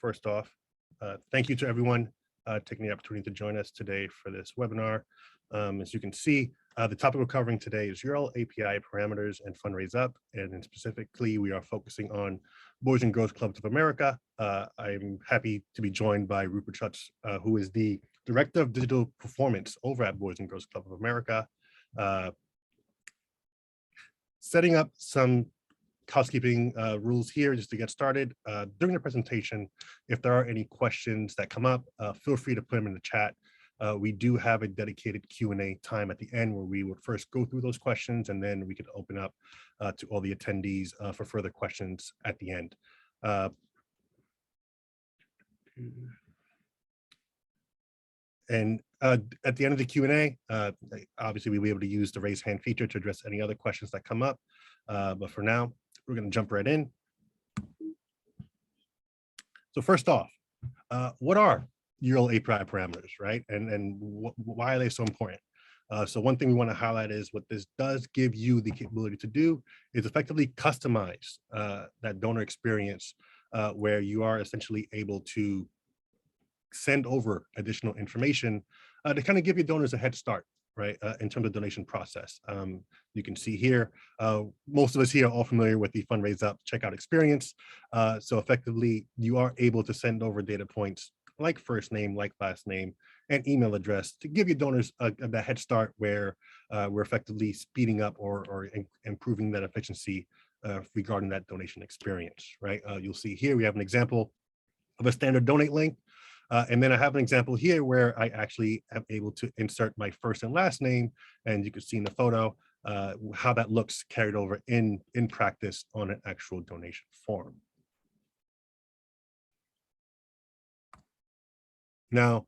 first off, thank you to everyone taking the opportunity to join us today for this webinar. As you can see, the topic we're covering today is URL API parameters and Fundraise Up, and specifically, we are focusing on Boys and Girls Clubs of America. I'm happy to be joined by Rupert Schutz, who is the Director of Digital Performance over at Boys and Girls Club of America, setting up some housekeeping rules here just to get started. During the presentation, if there are any questions that come up, feel free to put them in the chat. We do have a dedicated Q&A time at the end where we would first go through those questions, and then we could open up to all the attendees for further questions at the end. And at the end of the Q&A, obviously we'll be able to use the raise hand feature to address any other questions that come up. But for now, we're going to jump right in. So first off, what are URL API parameters, right? And why are they so important? So one thing we want to highlight is what this does give you the capability to do is effectively customize that donor experience where you are essentially able to send over additional information to kind of give your donors a head start, right, in terms of donation process. You can see here, most of us here are all familiar with the Fundraise Up checkout experience. So effectively, you are able to send over data points like first name, like last name, and email address to give your donors a head start where we're effectively speeding up or improving that efficiency regarding that donation experience, right? You'll see here we have an example of a standard donate link. And then I have an example here where I actually am able to insert my first and last name, and you can see in the photo how that looks carried over in practice on an actual donation form. Now,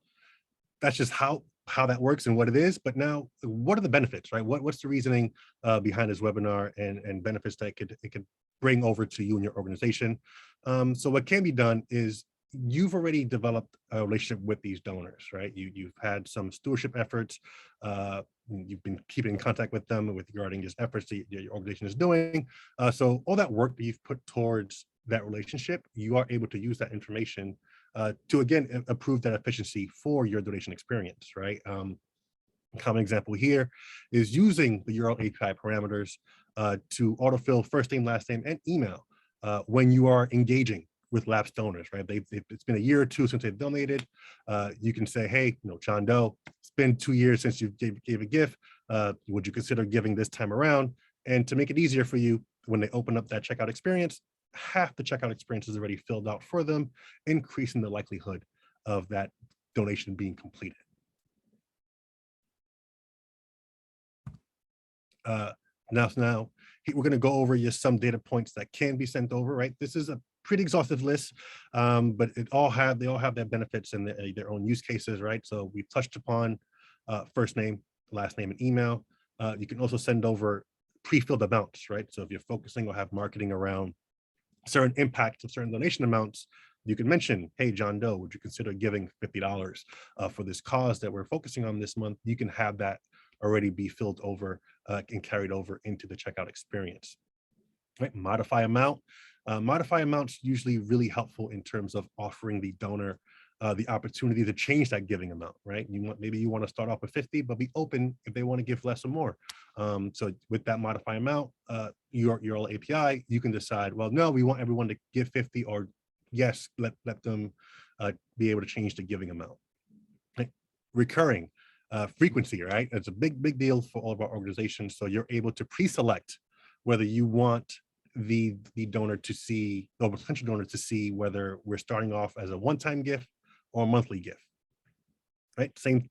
that's just how that works and what it is. But now, what are the benefits, right? What's the reasoning behind this webinar and benefits that it could bring over to you and your organization? So what can be done is you've already developed a relationship with these donors, right? You've had some stewardship efforts. You've been keeping in contact with them regarding just efforts that your organization is doing. So all that work that you've put towards that relationship, you are able to use that information to, again, improve that efficiency for your donation experience, right? A common example here is using the URL API parameters to autofill first name, last name, and email when you are engaging with lapsed donors, right? It's been a year or two since they've donated. You can say, hey, John Doe, it's been 2 years since you gave a gift. Would you consider giving this time around? And to make it easier for you, when they open up that checkout experience, half the checkout experience is already filled out for them, increasing the likelihood of that donation being completed. Now we're going to go over just some data points that can be sent over, right? This is a pretty exhaustive list, but they all have their benefits and their own use cases, right? So we've touched upon first name, last name, and email. You can also send over pre-filled amounts, right? So if you're focusing or have marketing around certain impacts of certain donation amounts, you can mention, hey, John Doe, would you consider giving $50 for this cause that we're focusing on this month? You can have that already be filled over and carried over into the checkout experience. Right? Modify amount. Modify amounts usually really helpful in terms of offering the donor the opportunity to change that giving amount, right? Maybe you want to start off with 50, but be open if they want to give less or more. So with that modify amount, your API, you can decide, well, no, we want everyone to give 50, or yes, let them be able to change the giving amount. Right? Recurring frequency, right? It's a big deal for all of our organizations. So you're able to pre-select whether you want the donor to see, or potential donor to see, whether we're starting off as a one-time gift or a monthly gift, right? Same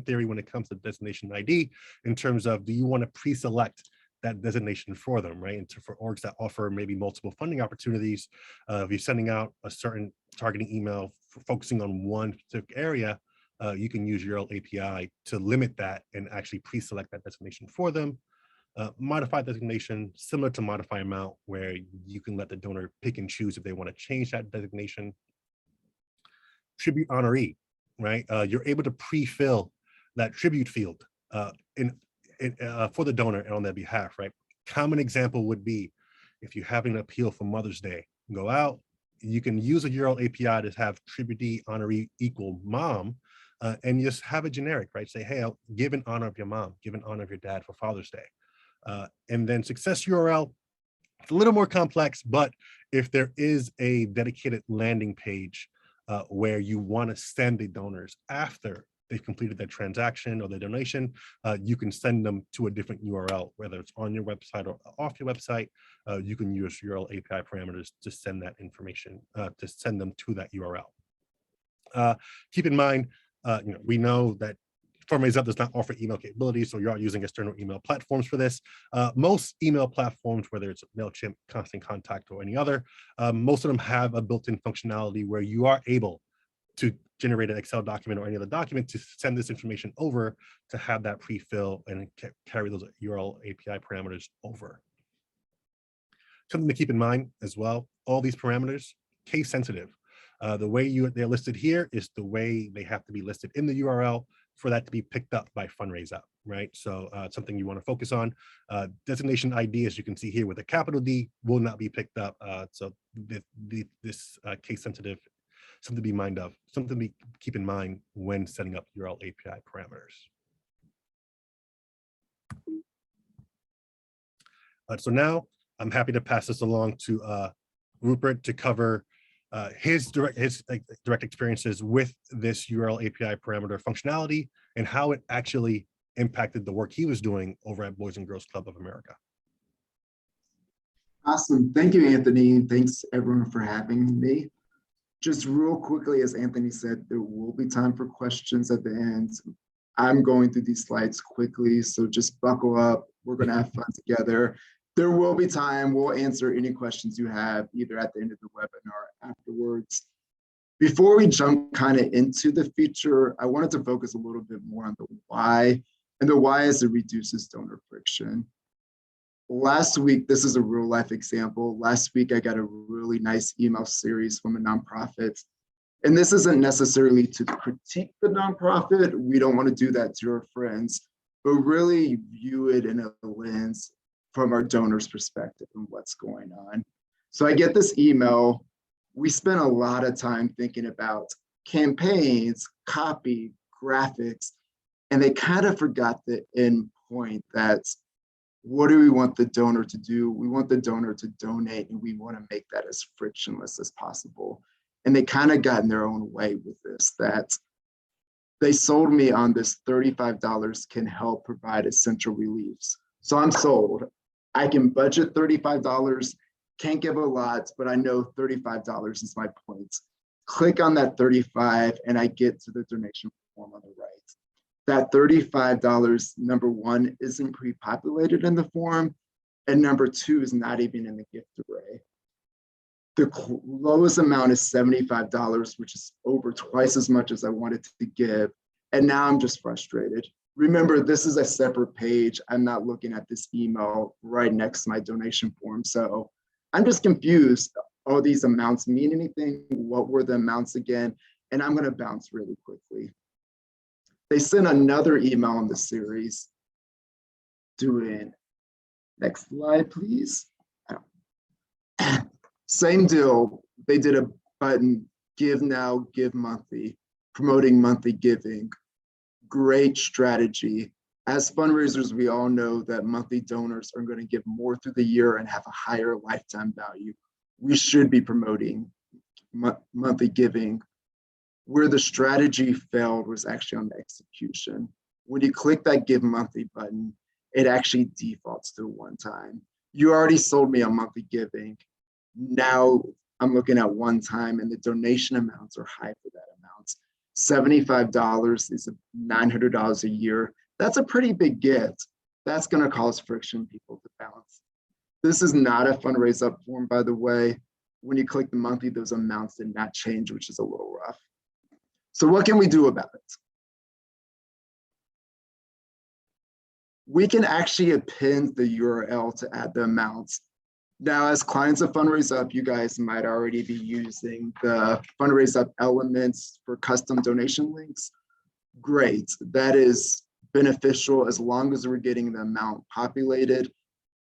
theory when it comes to destination ID, in terms of, do you want to pre-select that designation for them, right? And for orgs that offer maybe multiple funding opportunities, if you're sending out a certain targeting email focusing on one specific area, you can use your API to limit that and actually pre-select that designation for them. Modify designation, similar to modify amount, where you can let the donor pick and choose if they want to change that designation. Tribute honoree, right? You're able to pre-fill that tribute field for the donor and on their behalf, right? Common example would be if you have an appeal for Mother's Day, go out, you can use a URL API to have tributee honoree equal mom, and just have a generic, right? Say, hey, I'll give in honor of your mom, give in honor of your dad for Father's Day. And then success URL, it's a little more complex, but if there is a dedicated landing page where you want to send the donors after they've completed their transaction or their donation, you can send them to a different URL, whether it's on your website or off your website. You can use URL API parameters to send that information, to send them to that URL. Keep in mind, we know that Fundraise Up does not offer email capabilities, so you're using external email platforms for this. Most email platforms, whether it's MailChimp, Constant Contact, or any other, most of them have a built-in functionality where you are able to generate an Excel document or any other document to send this information over to have that pre-fill and carry those URL API parameters over. Something to keep in mind as well, all these parameters, case sensitive. The way they're listed here is the way they have to be listed in the URL for that to be picked up by Fundraise Up, right? So something you want to focus on. Designation ID, as you can see here with a capital D, will not be picked up. So this case sensitive, something to be mind of, something to keep in mind when setting up URL API parameters. So now I'm happy to pass this along to Rupert to cover his direct experiences with this URL API parameter functionality and how it actually impacted the work he was doing over at Boys and Girls Club of America. Awesome. Thank you, Anthony. Thanks everyone for having me. Just real quickly, as Anthony said, there will be time for questions at the end. I'm going through these slides quickly, so just buckle up. We're going to have fun together. There will be time. We'll answer any questions you have either at the end of the webinar or afterwards. Before we jump kind of into the feature, I wanted to focus a little bit more on the why. And the why is it reduces donor friction. Last week, this is a real life example. Last week, I got a really nice email series from a nonprofit. And this isn't necessarily to critique the nonprofit. We don't want to do that to our friends, but really view it in a lens from our donors' perspective and what's going on. So I get this email. We spent a lot of time thinking about campaigns, copy, graphics, and they kind of forgot the end point. That's what do we want the donor to do? We want the donor to donate, and we want to make that as frictionless as possible. And they kind of got in their own way with this, that they sold me on this $35 can help provide essential reliefs. So I'm sold. I can budget $35, can't give a lot, but I know $35 is my point. Click on that 35 and I get to the donation form on the right. That $35, number one, isn't pre-populated in the form, and number two is not even in the gift array. The lowest amount is $75, which is over twice as much as I wanted to give, and now I'm just frustrated. Remember, this is a separate page. I'm not looking at this email right next to my donation form, so I'm just confused. All these amounts mean anything? What were the amounts again? And I'm gonna bounce really quickly. They sent another email in the series doing, next slide, please. Same deal. They did a button, give now, give monthly, promoting monthly giving. Great strategy. As fundraisers, we all know that monthly donors are going to give more through the year and have a higher lifetime value. We should be promoting monthly giving. Where the strategy failed was actually on the execution. When you click that give monthly button, it actually defaults to one time. You already sold me on monthly giving. Now I'm looking at one time and the donation amounts are high for that amount. $75 is $900 a year. That's a pretty big gift. That's gonna cause friction people to balance. This is not a Fundraise Up form, by the way. When you click the monthly, those amounts did not change, which is a little rough. So what can we do about it? We can actually append the URL to add the amounts. Now, as clients of Fundraise Up, you guys might already be using the Fundraise Up elements for custom donation links. Great, that is beneficial as long as we're getting the amount populated.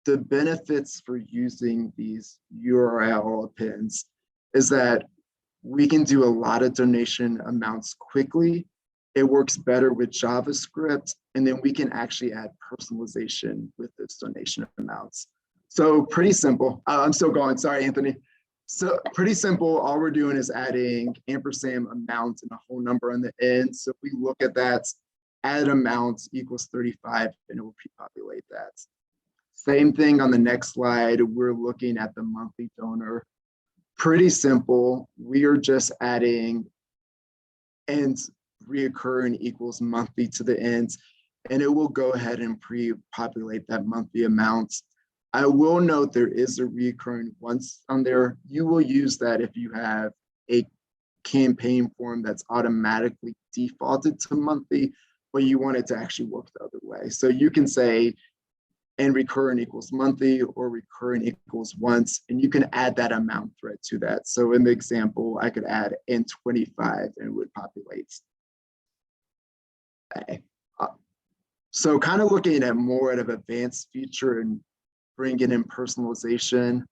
The benefits for using these URL appends is that we can do a lot of donation amounts quickly. It works better with JavaScript, and then we can actually add personalization with those donation amounts. So pretty simple. I'm still going, sorry, Anthony. So pretty simple, all we're doing is adding ampersand amount and a whole number on the end. So if we look at that, add amount equals 35, and it will pre-populate that. Same thing on the next slide, we're looking at the monthly donor. Pretty simple, we are just adding ends reoccurring equals monthly to the ends, and it will go ahead and pre-populate that monthly amount. I will note there is a recurring once on there. You will use that if you have a campaign form that's automatically defaulted to monthly, but you want it to actually work the other way. So you can say, and recurring equals monthly or recurring equals once, and you can add that amount thread to that. So in the example, I could add and 25 and it would populate. Okay. So kind of looking at more at an advanced feature and bringing in personalization.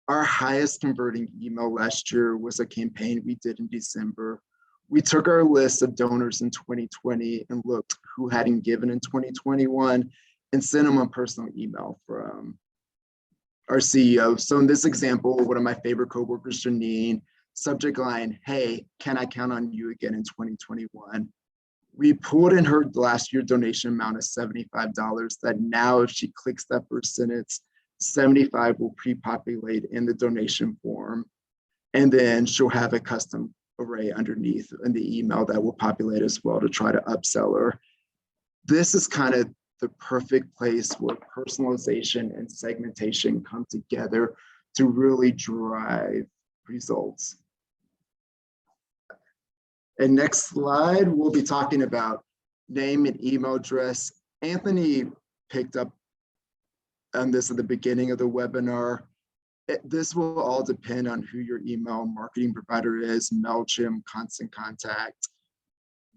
Our highest converting email last year was a campaign we did in December. We took our list of donors in 2020 and looked who hadn't given in 2021 and sent them a personal email from our CEO. So in this example, one of my favorite coworkers, Janine, subject line, "Hey, can I count on you again in 2021?" We pulled in her last year donation amount of $75 that now if she clicks that first sentence, 75 will pre-populate in the donation form. And then she'll have a custom array underneath in the email that will populate as well to try to upsell her. This is kind of the perfect place where personalization and segmentation come together to really drive results. And next slide, we'll be talking about name and email address. Anthony picked up on this at the beginning of the webinar. This will all depend on who your email marketing provider is, MailChimp, Constant Contact.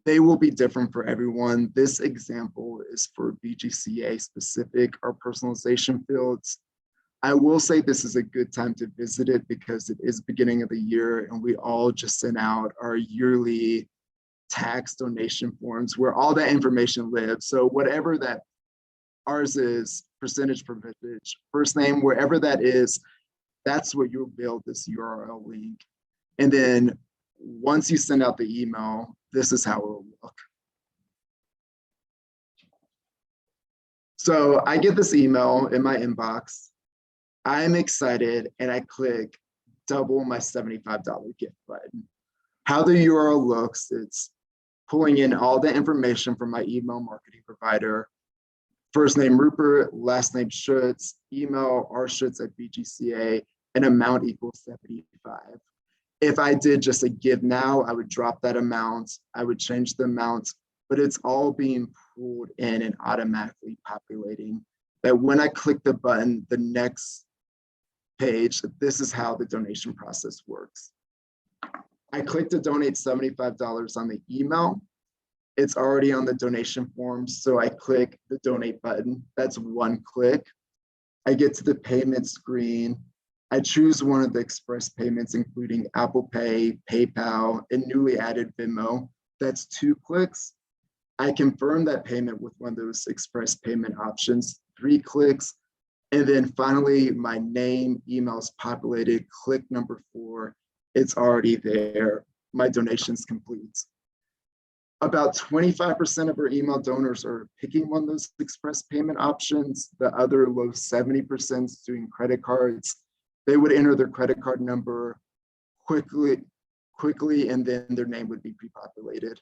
They will be different for everyone. This example is for BGCA specific or personalization fields. I will say this is a good time to visit it because it is beginning of the year and we all just sent out our yearly tax donation forms where all that information lives. So whatever that ours is, percentage, first name, wherever that is, that's what you'll build this URL link. And then once you send out the email, this is how it will look. So I get this email in my inbox. I'm excited and I click double my $75 gift button. How the URL looks, it's pulling in all the information from my email marketing provider. First name Rupert, last name Schutz, email rschutz@bgca, and amount equals 75. If I did just a give now, I would drop that amount, I would change the amount, but it's all being pulled in and automatically populating. That when I click the button, the next page, this is how the donation process works. I click to donate $75 on the email. It's already on the donation form, so I click the donate button. That's one click. I get to the payment screen. I choose one of the express payments, including Apple Pay, PayPal, and newly added Venmo. That's 2 clicks. I confirm that payment with one of those express payment options, 3 clicks. And then finally, my name, email is populated, click number 4, it's already there. My donation's complete. About 25% of our email donors are picking one of those express payment options. The other low 70% is doing credit cards. They would enter their credit card number quickly, and then their name would be pre-populated.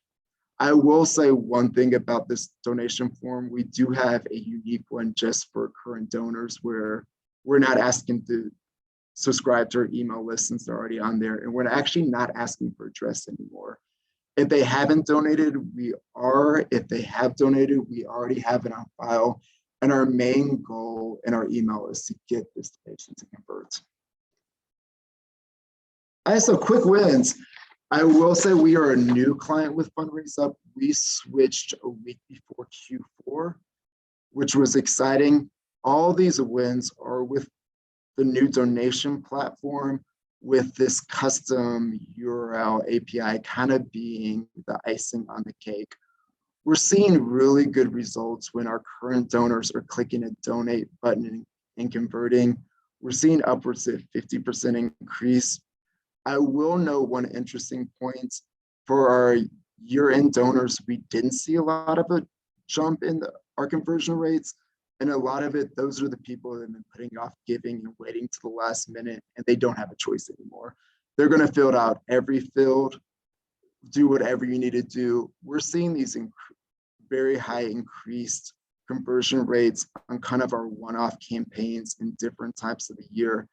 I will say one thing about this donation form. We do have a unique one just for current donors where we're not asking to subscribe to our email list since they're already on there. And we're actually not asking for address anymore. If they haven't donated, we are. If they have donated, we already have it on file. And our main goal in our email is to get this donation to convert. All right, so quick wins. I will say we are a new client with Fundraise Up. We switched a week before Q4, which was exciting. All these wins are with the new donation platform. with this custom URL API kind of being the icing on the cake. We're seeing really good results when our current donors are clicking a donate button and converting. We're seeing upwards of 50% increase. I will note one interesting point. For our year-end donors, we didn't see a lot of a jump in our conversion rates. And a lot of it, those are the people that have been putting off giving and waiting to the last minute, and they don't have a choice anymore. They're going to fill out every field, do whatever you need to do. We're seeing these very high increased conversion rates on kind of our one-off campaigns in different types of the year.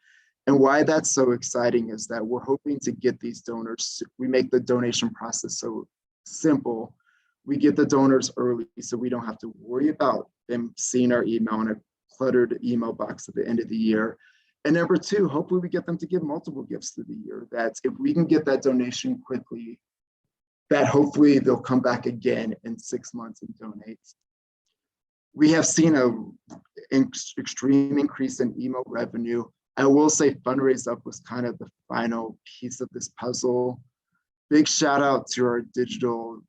And why that's so exciting is that we're hoping to get these donors, we make the donation process so simple. We get the donors early so we don't have to worry about them seeing our email in a cluttered email box at the end of the year. And number two, hopefully we get them to give multiple gifts through the year. That's if we can get that donation quickly, that hopefully they'll come back again in 6 months and donate. We have seen an extreme increase in email revenue. I will say Fundraise Up was kind of the final piece of this puzzle. Big shout out to our digital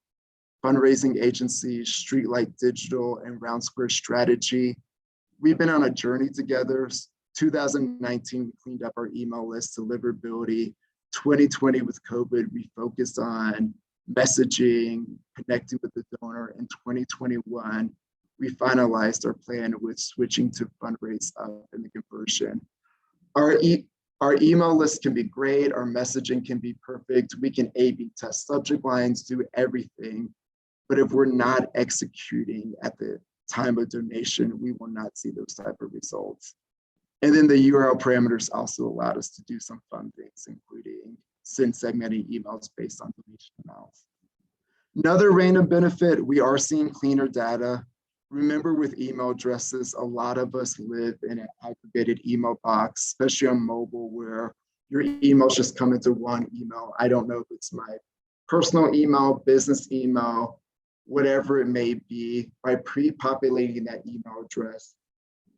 fundraising agencies, Streetlight Digital and Round Square Strategy. We've been on a journey together. 2019, we cleaned up our email list deliverability. 2020 with COVID, we focused on messaging, connecting with the donor. In 2021, we finalized our plan with switching to Fundraise Up and the conversion. Our email list can be great. Our messaging can be perfect. We can A/B test subject lines, do everything. But if we're not executing at the time of donation, we will not see those type of results. And then the URL parameters also allowed us to do some fun things, including send segmenting emails based on donation amounts. Another random benefit, we are seeing cleaner data. Remember with email addresses, a lot of us live in an aggregated email box, especially on mobile, where your emails just come into one email. I don't know if it's my personal email, business email, whatever it may be. By pre-populating that email address,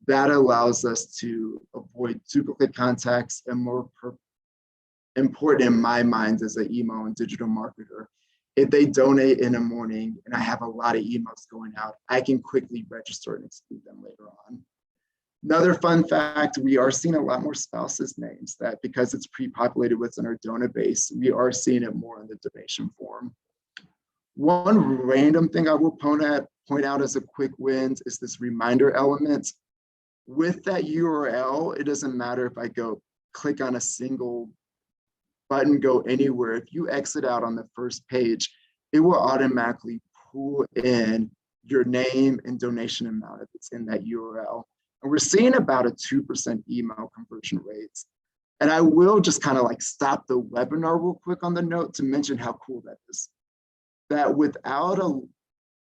that allows us to avoid duplicate contacts, and more important in my mind as an email and digital marketer, if they donate in the morning and I have a lot of emails going out, I can quickly register and exclude them later on. Another fun fact, we are seeing a lot more spouses' names, that because it's pre-populated within our donor base, we are seeing it more in the donation form. One random thing I will point out as a quick win is this reminder element. With that URL, it doesn't matter if I go click on a single button, go anywhere. If you exit out on the first page, it will automatically pull in your name and donation amount if it's in that URL. And we're seeing about a 2% email conversion rates. And I will just kind of like stop the webinar real quick on the note to mention how cool that is. That without a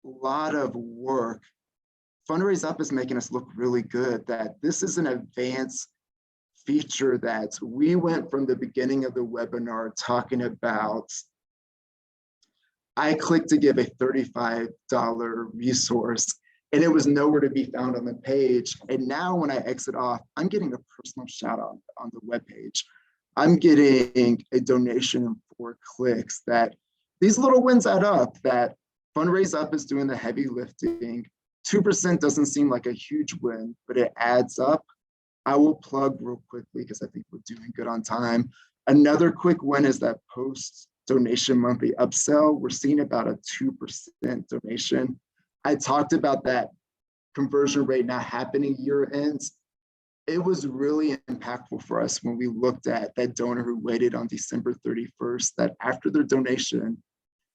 lot of work, Fundraise Up is making us look really good, that this is an advanced feature that we went from the beginning of the webinar talking about. I clicked to give a $35 resource and it was nowhere to be found on the page. And now when I exit off, I'm getting a personal shout out on the webpage. I'm getting a donation in 4 clicks. That these little wins add up, that Fundraise Up is doing the heavy lifting. 2% doesn't seem like a huge win, but it adds up. I will plug real quickly because I think we're doing good on time. Another quick win is that post donation monthly upsell. We're seeing about a 2% donation. I talked about that conversion rate not happening year ends. It was really impactful for us when we looked at that donor who waited on December 31st, that after their donation,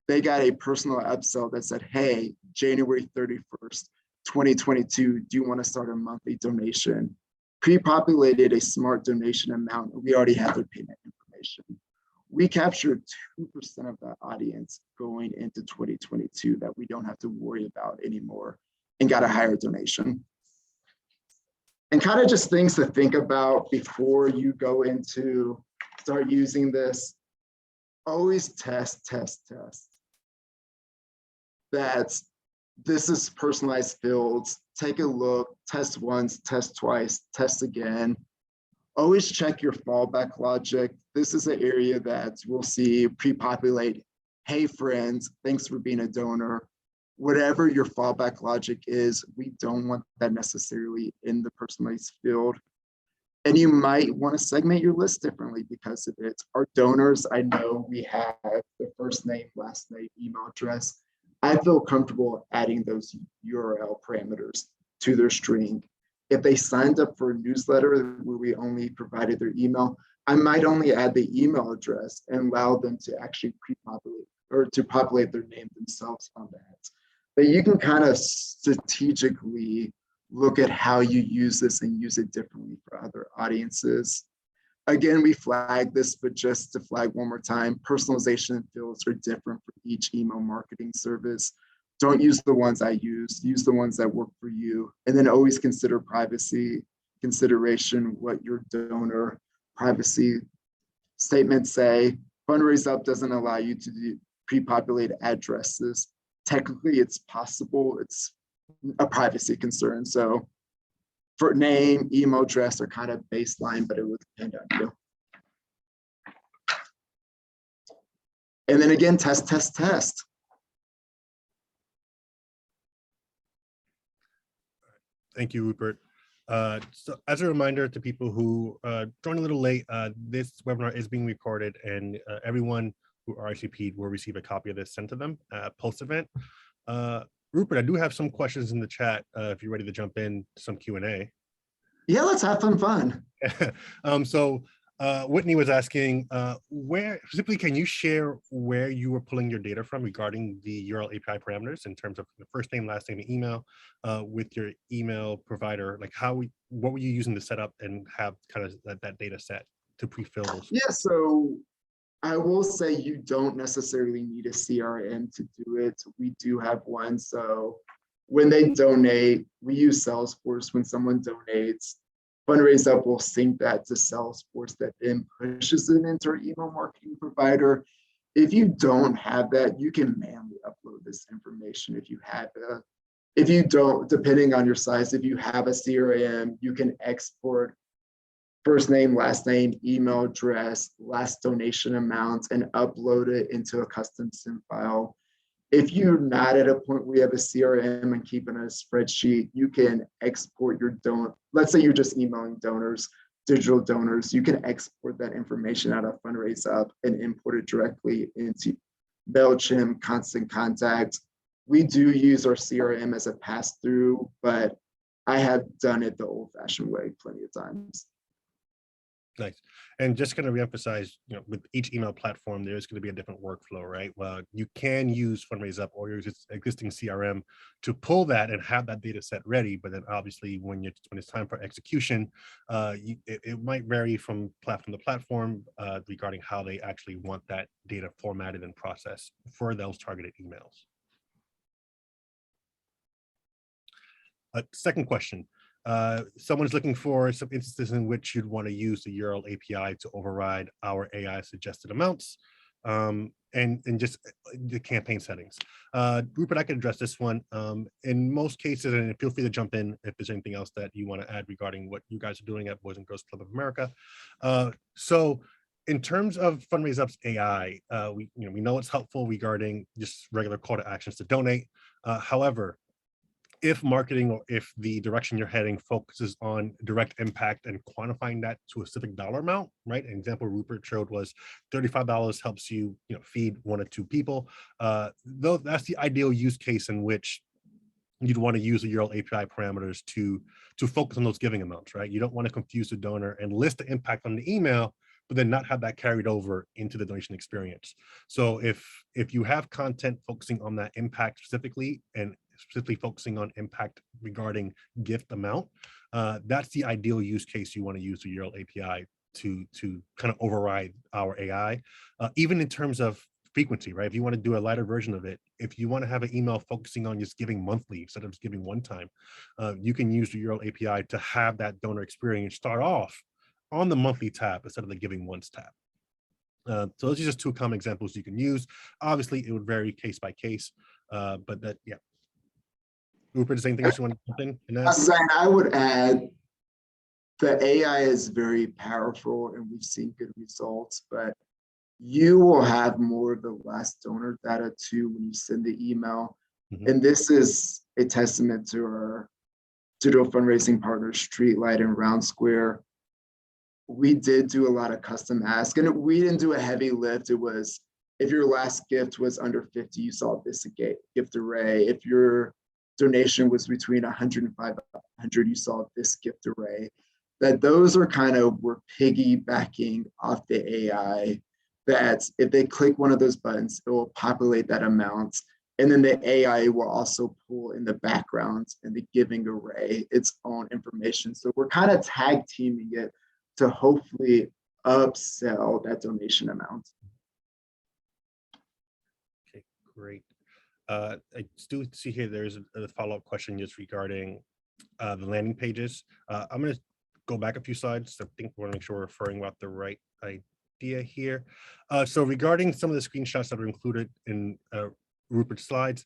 they got a personal upsell that said, hey, January 31st, 2022, do you want to start a monthly donation? Pre-populated a smart donation amount. We already have their payment information. We captured 2% of that audience going into 2022 that we don't have to worry about anymore and got a higher donation. And kind of just things to think about before you go into start using this. Always test. That this is personalized fields. Take a look, test once, test twice, test again. Always check your fallback logic. this is an area that we'll see pre-populate. Hey friends, thanks for being a donor. Whatever your fallback logic is, we don't want that necessarily in the personalized field. And you might want to segment your list differently because of it. Our donors, I know we have the first name, last name, email address. I feel comfortable adding those URL parameters to their string. If they signed up for a newsletter where we only provided their email, I might only add the email address and allow them to actually pre-populate or to populate their name themselves on that. But you can kind of strategically look at how you use this and use it differently for other audiences. Again, we flag this, but just to flag one more time, personalization fields are different for each email marketing service. Don't use the ones I use the ones that work for you. And then always consider privacy consideration, what your donor privacy statements say. Fundraise Up doesn't allow you to do pre-populate addresses. Technically, it's possible. It's a privacy concern. So for name, email address are kind of baseline, but it would depend on you. And then again, test. Thank you, Rupert. So as a reminder to people who joined a little late, this webinar is being recorded, and everyone who RSVP'd will receive a copy of this sent to them post-event. Rupert, I do have some questions in the chat if you're ready to jump in some Q&A. Yeah, let's have some fun. So Whitney was asking, where specifically can you share where you were pulling your data from regarding the URL API parameters in terms of the first name, last name, and email with your email provider? Like what were you using to set up and have kind of that data set to pre-fill those? Yeah, so I will say you don't necessarily need a CRM to do it. We do have one. So when they donate, we use Salesforce. When someone donates, Fundraise Up will sync that to Salesforce that then pushes it into our email marketing provider. If you don't have that, you can manually upload this information. If you don't, depending on your size, if you have a CRM, you can export first name, last name, email address, last donation amount, and upload it into a custom SIM file. If you're not at a point where you have a CRM and keeping a spreadsheet, you can export your donor. Let's say you're just emailing donors, digital donors, you can export that information out of Fundraise Up and import it directly into MailChimp, Constant Contact. We do use our CRM as a pass-through, but I have done it the old-fashioned way plenty of times. Nice. And just going to reemphasize, with each email platform, there's going to be a different workflow, right? Well, you can use Fundraise Up or your existing CRM to pull that and have that data set ready. But then obviously when it's time for execution, it might vary from platform to platform regarding how they actually want that data formatted and processed for those targeted emails. Second question. Someone's looking for some instances in which you'd want to use the URL API to override our AI suggested amounts and just the campaign settings. Rupert, I could address this one. In most cases, and feel free to jump in if there's anything else that you want to add regarding what you guys are doing at Boys and Girls Club of America. So in terms of Fundraise Up's AI, we know it's helpful regarding just regular call to actions to donate. However, if marketing or if the direction you're heading focuses on direct impact and quantifying that to a specific dollar amount, right? An example Rupert showed was $35 helps you, feed 1 or 2 people. Though that's the ideal use case in which you'd want to use the URL API parameters to focus on those giving amounts, right? You don't want to confuse the donor and list the impact on the email, but then not have that carried over into the donation experience. So if you have content focusing on that impact specifically and specifically focusing on impact regarding gift amount, that's the ideal use case you want to use the URL API to kind of override our AI, even in terms of frequency, right? If you want to do a lighter version of it, if you want to have an email focusing on just giving monthly instead of just giving one time, you can use the URL API to have that donor experience start off on the monthly tab instead of the giving once tab. So those are just 2 common examples you can use. Obviously, it would vary case by case, but that, yeah. Rupert, is there anything else you want to jump in? I would add, The AI is very powerful and we've seen good results, but you will have more of the last donor data too when you send the email. Mhm. And this is a testament to our digital fundraising partners, Streetlight and Round Square. We did do a lot of custom ask, and we didn't do a heavy lift. It was, if your last gift was under 50, you saw this gift array. If your donation was between 100 and 500, you saw this gift array. That those are kind of, we're piggybacking off the AI, that if they click one of those buttons, it will populate that amount. And then the AI will also pull in the background and the giving array its own information. So we're kind of tag teaming it to hopefully upsell that donation amount. Okay, great. I do see here there's a follow-up question just regarding the landing pages. I'm going to go back a few slides. I think we want to make sure we're referring about the right idea here. So regarding some of the screenshots that are included in Rupert's slides,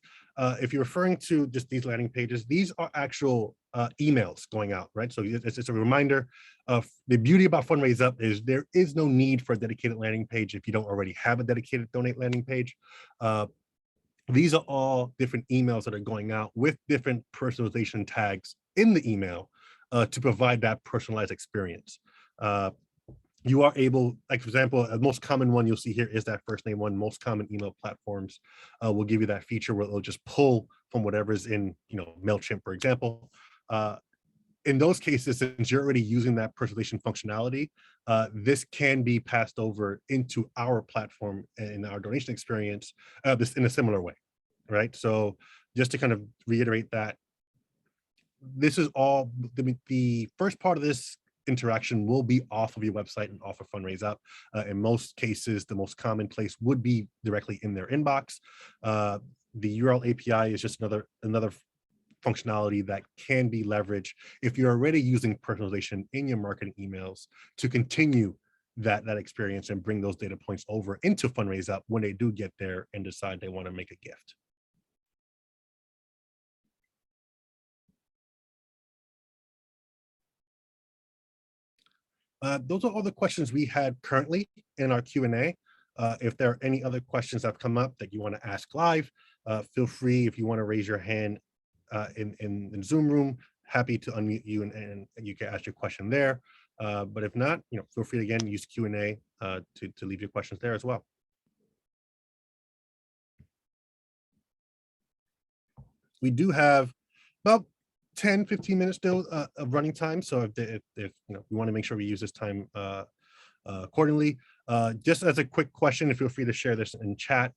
if you're referring to just these landing pages, these are actual emails going out, right? So it's a reminder of the beauty about Fundraise Up is there is no need for a dedicated landing page if you don't already have a dedicated donate landing page. These are all different emails that are going out with different personalization tags in the email to provide that personalized experience. You are able, like for example, the most common one you'll see here is that first name one. Most common email platforms will give you that feature where it'll just pull from whatever's in, MailChimp, for example. In those cases, since you're already using that personalization functionality, this can be passed over into our platform and our donation experience this in a similar way, right? So just to kind of reiterate that, this is all, the first part of this interaction will be off of your website and off of Fundraise Up. In most cases, the most common place would be directly in their inbox. The URL API is just another functionality that can be leveraged if you're already using personalization in your marketing emails to continue that experience and bring those data points over into Fundraise Up when they do get there and decide they want to make a gift. Those are all the questions we had currently in our Q&A. If there are any other questions that have come up that you want to ask live, feel free. If you want to raise your hand in Zoom room, happy to unmute you and you can ask your question there. But if not, feel free to again use Q&A to leave your questions there as well. We do have about 10-15 minutes still of running time. So if we want to make sure we use this time accordingly. Just as a quick question, feel free to share this in chat.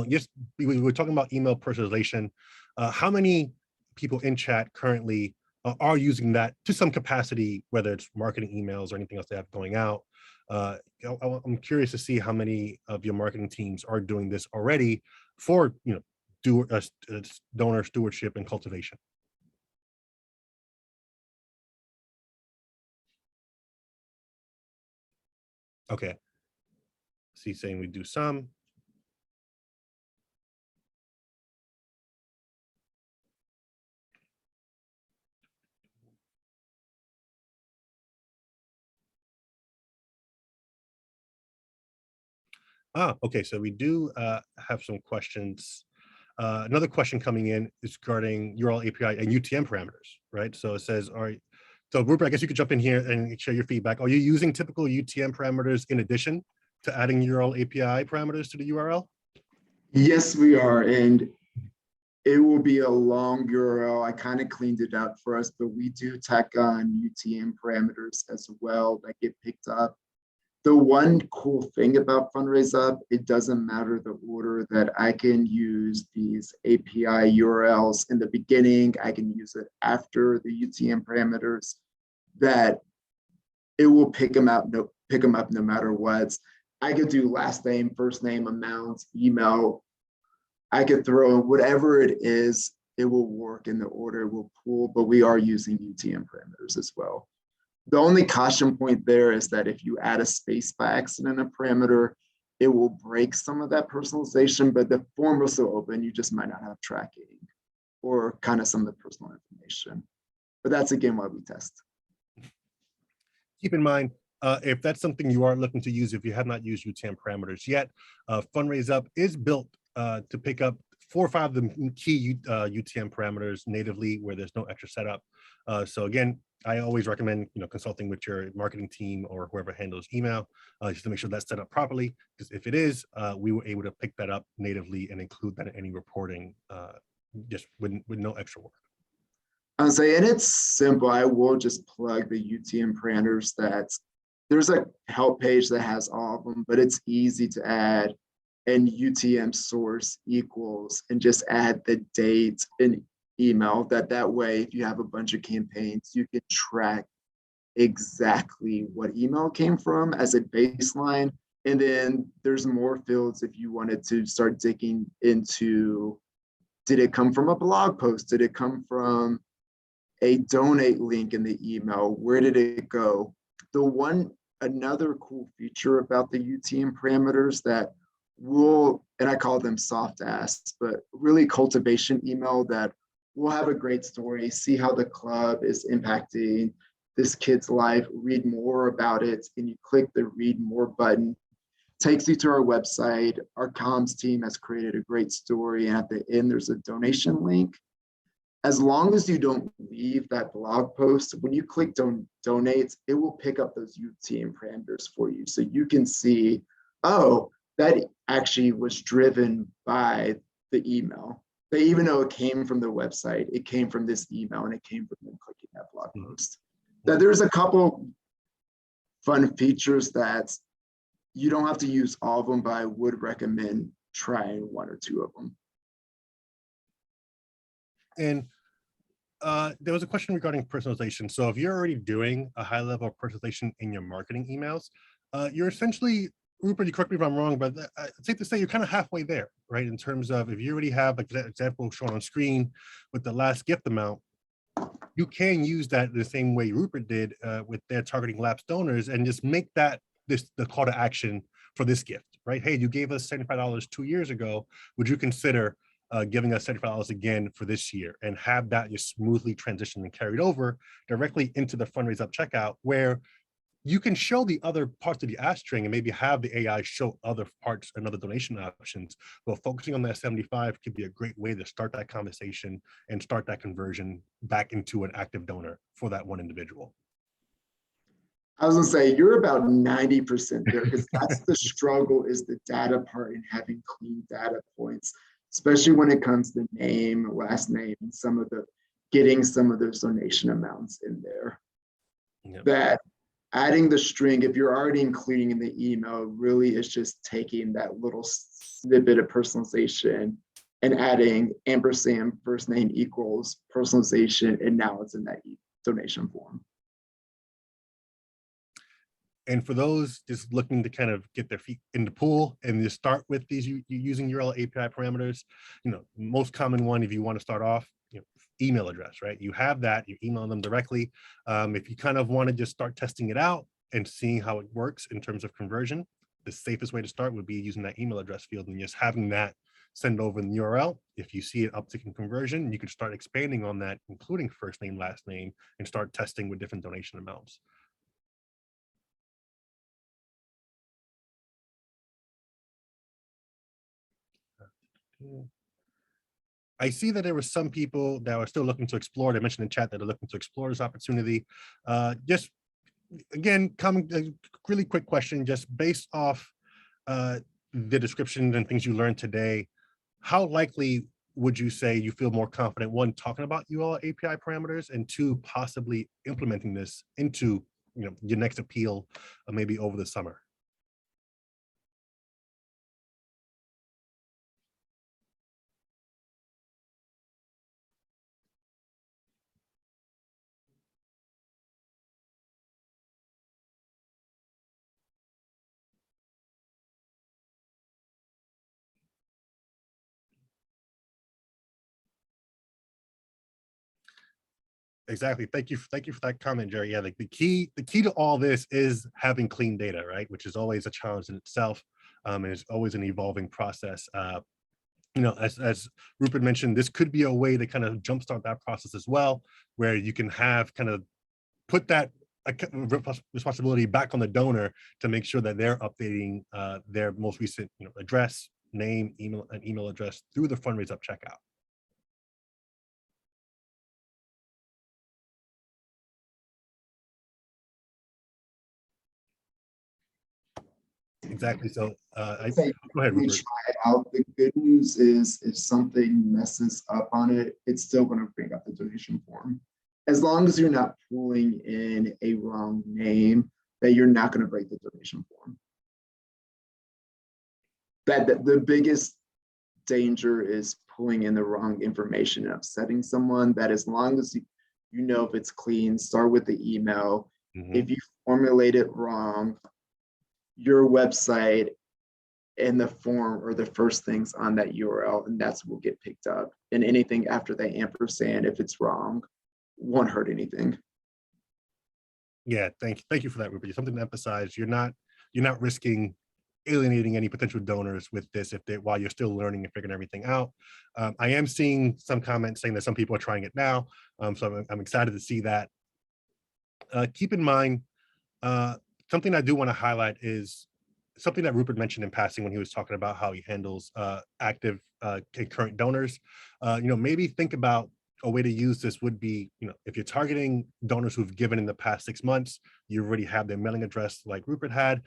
Just we were talking about email personalization. How many people in chat currently are using that to some capacity, whether it's marketing emails or anything else they have going out? I'm curious to see how many of your marketing teams are doing this already for donor stewardship and cultivation. Okay. See, saying we do some. Okay, so we do have some questions. Another question coming in is regarding URL API and UTM parameters, right? So it says, all right, so Rupert, I guess you could jump in here and share your feedback. Are you using typical UTM parameters in addition to adding URL API parameters to the URL? Yes, we are. And it will be a long URL. I kind of cleaned it up for us, but we do tack on UTM parameters as well that get picked up. The one cool thing about Fundraise Up, it doesn't matter the order that I can use these API URLs in the beginning, I can use it after the UTM parameters, that it will pick them up no matter what. I could do last name, first name, amount, email. I could throw in whatever it is, it will work in the order it will pull, but we are using UTM parameters as well. The only caution point there is that if you add a space by accident, a parameter, it will break some of that personalization, but the form will still open. You just might not have tracking or kind of some of the personal information. But that's again why we test. keep in mind, if that's something you are looking to use, if you have not used UTM parameters yet, Fundraise Up is built to pick up 4 or 5 of the key UTM parameters natively, where there's no extra setup. So again, I always recommend consulting with your marketing team or whoever handles email, just to make sure that's set up properly. Because if it is, we were able to pick that up natively and include that in any reporting, just with no extra work. I'll say, and it's simple. I will just plug the UTM parameters. There's a help page that has all of them, but it's easy to add and UTM source equals and just add the date and email. That way, if you have a bunch of campaigns, you can track exactly what email came from as a baseline. And then there's more fields if you wanted to start digging into, did it come from a blog post? Did it come from a donate link in the email? Where did it go? Another cool feature about the UTM parameters that will, and I call them soft asks, but really cultivation email that will have a great story, see how the club is impacting this kid's life, read more about it, and you click the read more button, takes you to our website. Our comms team has created a great story, and at the end, there's a donation link. As long as you don't leave that blog post, when you click donate, it will pick up those UTM parameters for you. So you can see, oh, that actually was driven by the email. But even though it came from the website, it came from this email and it came from them clicking that blog post. Now, there's a couple fun features that you don't have to use all of them, but I would recommend trying 1 or 2 of them. And there was a question regarding personalization. So if you're already doing a high level of personalization in your marketing emails, you're essentially, Rupert, you correct me if I'm wrong, but it's safe to say you're kind of halfway there, right? In terms of, if you already have like that example shown on screen with the last gift amount, you can use that the same way Rupert did with their targeting lapsed donors, and just make that the call to action for this gift, right? Hey, you gave us $75 2 years ago. Would you consider giving us $75 again for this year, and have that just smoothly transitioned and carried over directly into the Fundraise Up checkout, where you can show the other parts of the ask string and maybe have the AI show other parts and other donation options. But focusing on that 75 could be a great way to start that conversation and start that conversion back into an active donor for that one individual. I was gonna say, you're about 90% there, because that's the struggle, is the data part and having clean data points, especially when it comes to name, last name, and getting some of those donation amounts in there. Yep. That adding the string, if you're already including in the email, really is just taking that little snippet of personalization and adding ampersand first name equals personalization, and now it's in that donation form. And for those just looking to kind of get their feet in the pool and just start with these using URL API parameters, most common one, if you want to start off, email address, right? You have that, you email them directly. If you kind of want to just start testing it out and seeing how it works in terms of conversion, the safest way to start would be using that email address field and just having that send over the URL. If you see an uptick in conversion, you could start expanding on that, including first name, last name, and start testing with different donation amounts. I see that there were some people that are still looking to explore. They mentioned in chat that are looking to explore this opportunity. Just again, really quick question, just based off the description and things you learned today, how likely would you say you feel more confident, one, talking about URL API parameters, and two, possibly implementing this into your next appeal, maybe over the summer? Exactly. Thank you for that comment, Jerry. Yeah, like the key to all this is having clean data, right? Which is always a challenge in itself, and it's always an evolving process. As Rupert mentioned, this could be a way to kind of jumpstart that process as well, where you can have kind of put that responsibility back on the donor to make sure that they're updating their most recent address, name, email, and email address through the Fundraise Up checkout. Exactly. So Say, go ahead, we Rupert. try it out. The good news is if something messes up on it, it's still going to bring up the donation form. As long as you're not pulling in a wrong name, that you're not going to break the donation form. That the biggest danger is pulling in the wrong information and upsetting someone. That as long as you know if it's clean, start with the email. If you formulate it wrong, your website and the form are the first things on that URL, and that's what will get picked up. And anything after the ampersand, if it's wrong, won't hurt anything. Yeah, thank you for that, Rupert. Something to emphasize: you're not risking alienating any potential donors with this while you're still learning and figuring everything out. I am seeing some comments saying that some people are trying it now, so I'm excited to see that. Keep in mind, something I do want to highlight is something that Rupert mentioned in passing when he was talking about how he handles active and current donors. Maybe think about a way to use this would be, if you're targeting donors who've given in the past 6 months, you already have their mailing address like Rupert had,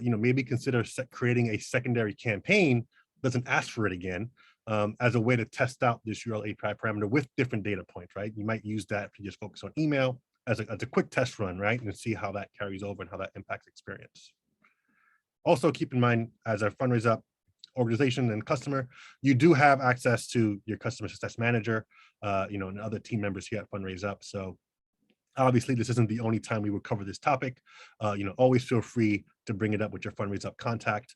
maybe consider creating a secondary campaign, doesn't ask for it again, as a way to test out this URL API parameter with different data points, right? You might use that to just focus on email as a quick test run, right? And see how that carries over and how that impacts experience. Also keep in mind, as a Fundraise Up organization and customer, you do have access to your customer success manager, and other team members here at Fundraise Up. So obviously this isn't the only time we will cover this topic. Always feel free to bring it up with your Fundraise Up contact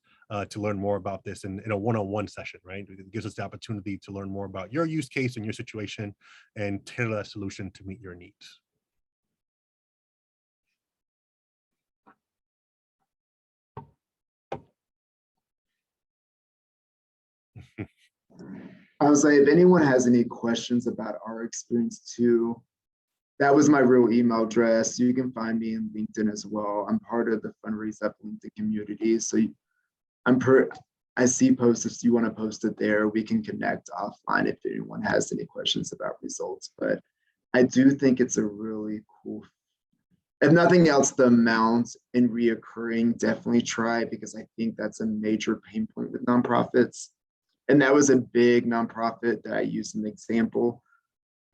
to learn more about this in a one-on-one session, right? It gives us the opportunity to learn more about your use case and your situation and tailor a solution to meet your needs. I would say if anyone has any questions about our experience too, that was my real email address. You can find me in LinkedIn as well. I'm part of the Fundraise Up LinkedIn community. So I see posts. If you want to post it there, we can connect offline if anyone has any questions about results. But I do think it's a really cool, if nothing else, the amount in reoccurring, definitely try, because I think that's a major pain point with nonprofits. And that was a big nonprofit that I used an example.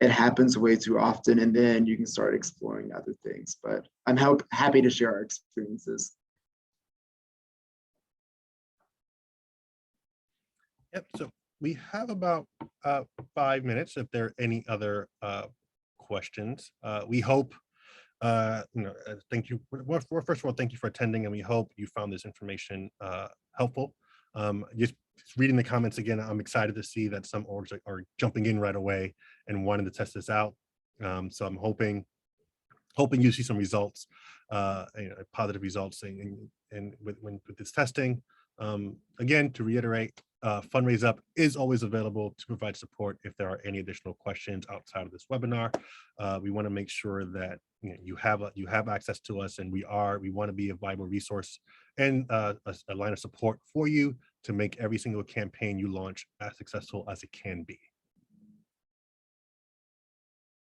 It happens way too often, and then you can start exploring other things. But I'm happy to share our experiences. Yep. So we have about 5 minutes. If there are any other questions, we hope. Thank you. Well, first of all, thank you for attending, and we hope you found this information helpful. Just reading the comments again, I'm excited to see that some orgs are jumping in right away and wanting to test this out. So I'm hoping you see some results, positive results, and with this testing. Again, to reiterate, Fundraise Up is always available to provide support if there are any additional questions outside of this webinar. We want to make sure that you have access to us, and we want to be a viable resource and a line of support for you to make every single campaign you launch as successful as it can be.